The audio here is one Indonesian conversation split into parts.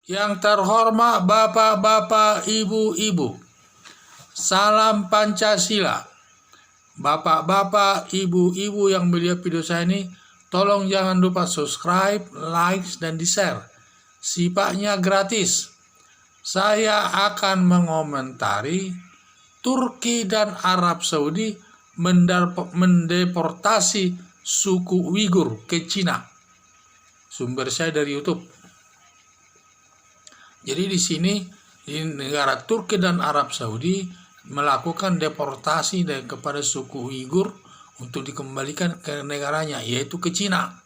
Yang terhormat bapak-bapak, ibu-ibu, salam Pancasila. Bapak-bapak, ibu-ibu yang melihat video saya ini, tolong jangan lupa subscribe, like, dan di-share. Sifatnya gratis. Saya akan mengomentari Turki dan Arab Saudi mendeportasi suku Uighur ke Cina. Sumber saya dari YouTube. Jadi di sini di negara Turki dan Arab Saudi melakukan deportasi kepada suku Uighur untuk dikembalikan ke negaranya, yaitu ke Cina.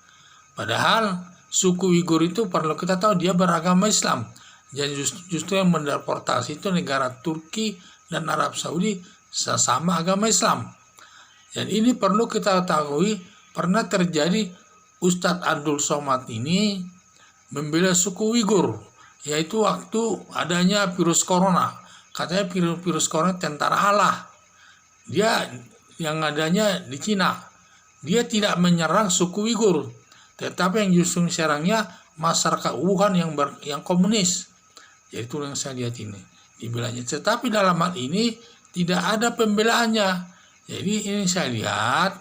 Padahal suku Uighur itu perlu kita tahu dia beragama Islam. Jadi justru yang mendeportasi itu negara Turki dan Arab Saudi sesama agama Islam. Dan ini perlu kita ketahui, pernah terjadi Ustadz Abdul Somad ini membela suku Uighur, yaitu waktu adanya virus corona. Katanya virus corona tentara Allah. Dia yang adanya di Cina. Dia tidak menyerang suku Uighur, tetapi yang justru serangnya masyarakat Wuhan yang komunis. Yaitu yang saya lihat ini dibelanya. Tetapi dalam hal ini tidak ada pembelaannya. Jadi ini saya lihat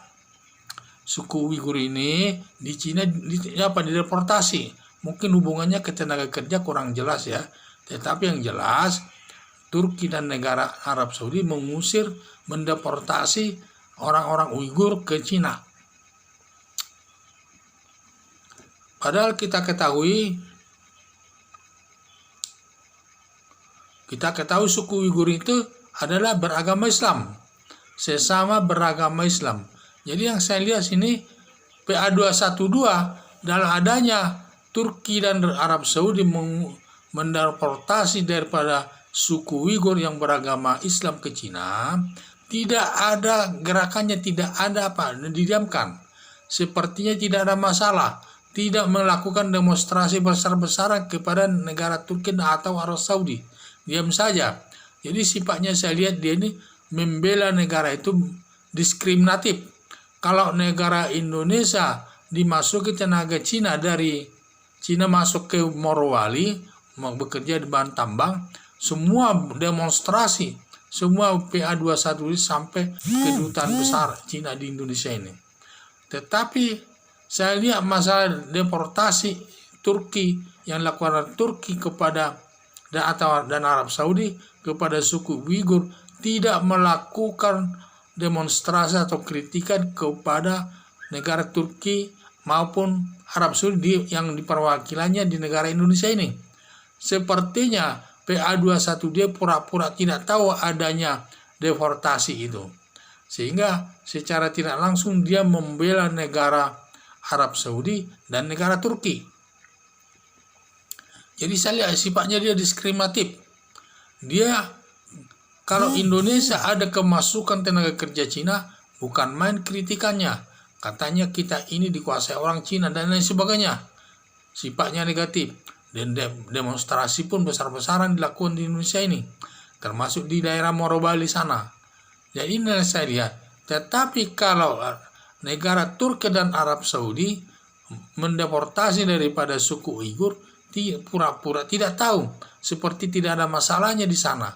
suku Uighur ini di Cina dideportasi. Mungkin hubungannya ke tenaga kerja kurang jelas ya. Tetapi yang jelas Turki dan negara Arab Saudi mendeportasi orang-orang Uighur ke Cina. Padahal kita ketahui suku Uighur itu adalah beragama Islam. Sesama beragama Islam. Jadi yang saya lihat sini PA212 dalam adanya Turki dan Arab Saudi mendeportasi daripada suku Uighur yang beragama Islam ke Cina, tidak ada gerakannya, tidak ada didiamkan. Sepertinya tidak ada masalah, tidak melakukan demonstrasi besar-besaran kepada negara Turki atau Arab Saudi. Diam saja. Jadi sifatnya saya lihat dia ini membela negara itu diskriminatif. Kalau negara Indonesia dimasuki tenaga Cina dari Cina masuk ke Morowali, mau bekerja di bahan tambang, semua demonstrasi, semua PA212 sampai kedutaan besar Cina di Indonesia ini. Tetapi saya lihat masalah deportasi Turki yang dilakukan Turki kepada dan Arab Saudi kepada suku Uighur tidak melakukan demonstrasi atau kritikan kepada negara Turki maupun Arab Saudi yang diperwakilannya di negara Indonesia ini. Sepertinya PA21 dia pura-pura tidak tahu adanya deportasi itu. Sehingga secara tidak langsung dia membela negara Arab Saudi dan negara Turki. Jadi saya lihat sifatnya dia diskriminatif. Dia kalau Indonesia ada kemasukan tenaga kerja Cina, bukan main kritikannya. Katanya kita ini dikuasai orang Cina dan lain sebagainya. Sifatnya negatif. Dan demonstrasi pun besar-besaran dilakukan di Indonesia ini. Termasuk di daerah Morowali sana. Jadi ini saya lihat. Tetapi kalau negara Turki dan Arab Saudi mendeportasi daripada suku Uighur, pura-pura tidak tahu. Seperti tidak ada masalahnya di sana.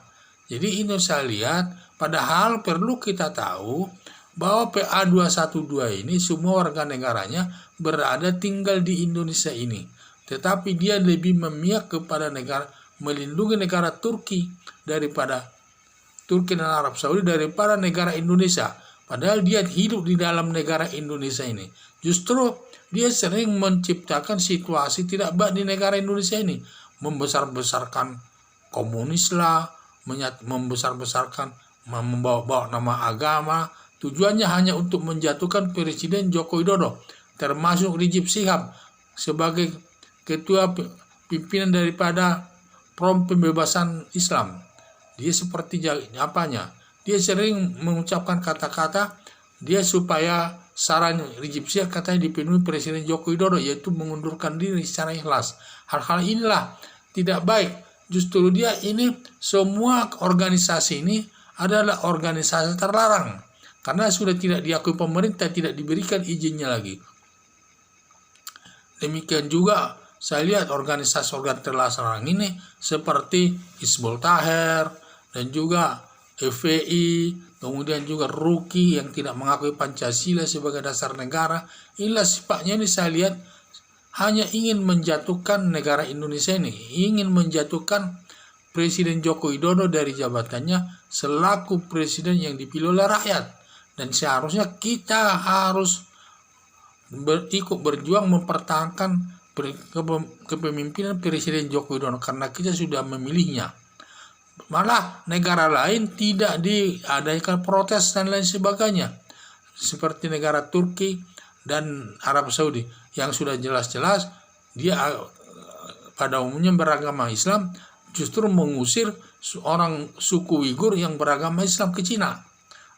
Jadi ini saya lihat. Padahal perlu kita tahu bahwa PA212 ini semua warga negaranya berada tinggal di Indonesia ini. Tetapi dia lebih memihak kepada melindungi negara Turki daripada Turki dan Arab Saudi daripada negara Indonesia. Padahal dia hidup di dalam negara Indonesia ini. Justru dia sering menciptakan situasi tidak baik di negara Indonesia ini. Membesar-besarkan komunis lah, membesar-besarkan, membawa nama agama. Tujuannya hanya untuk menjatuhkan Presiden Joko Widodo, termasuk Rizik Syihab sebagai ketua pimpinan daripada Front Pembebasan Islam. Dia seperti apanya? Dia sering mengucapkan kata-kata dia supaya saran Rizik Syihab katanya dipenuhi Presiden Joko Widodo, yaitu mengundurkan diri secara ikhlas. Hal-hal inilah tidak baik. Justru dia ini semua organisasi ini adalah organisasi terlarang. Karena sudah tidak diakui pemerintah, tidak diberikan izinnya lagi. Demikian juga saya lihat organisasi terlarang ini seperti Hizbut Tahrir dan juga FPI, kemudian juga RUKI yang tidak mengakui Pancasila sebagai dasar negara. Inilah sifatnya ini saya lihat hanya ingin menjatuhkan negara Indonesia ini, ingin menjatuhkan Presiden Joko Widodo dari jabatannya selaku presiden yang dipilih oleh rakyat. Dan seharusnya kita harus ikut berjuang mempertahankan kepemimpinan Presiden Joko Widodo karena kita sudah memilihnya. Malah negara lain tidak diadakan protes dan lain sebagainya, seperti negara Turki dan Arab Saudi yang sudah jelas-jelas dia pada umumnya beragama Islam, justru mengusir seorang suku Uighur yang beragama Islam ke Cina.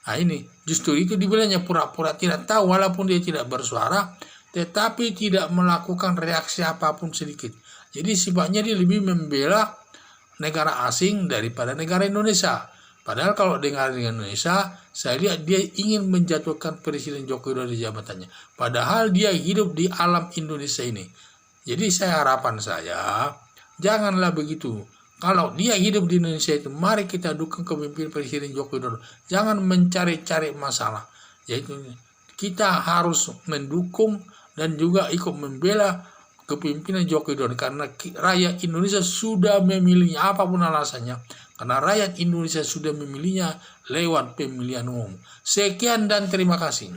Nah ini justru itu dibilangnya pura-pura tidak tahu, walaupun dia tidak bersuara tetapi tidak melakukan reaksi apapun sedikit. Jadi sifatnya dia lebih membela negara asing daripada negara Indonesia. Padahal kalau dengan Indonesia, saya lihat dia ingin menjatuhkan Presiden Joko Widodo di jabatannya. Padahal dia hidup di alam Indonesia ini. Jadi harapan saya, janganlah begitu. Kalau dia hidup di Indonesia itu, mari kita dukung kepemimpinan Presiden Joko Widodo. Jangan mencari-cari masalah. Yaitu kita harus mendukung dan juga ikut membela kepemimpinan Joko Widodo karena rakyat Indonesia sudah memilihnya, apapun alasannya. Karena rakyat Indonesia sudah memilihnya lewat pemilihan umum. Sekian dan terima kasih.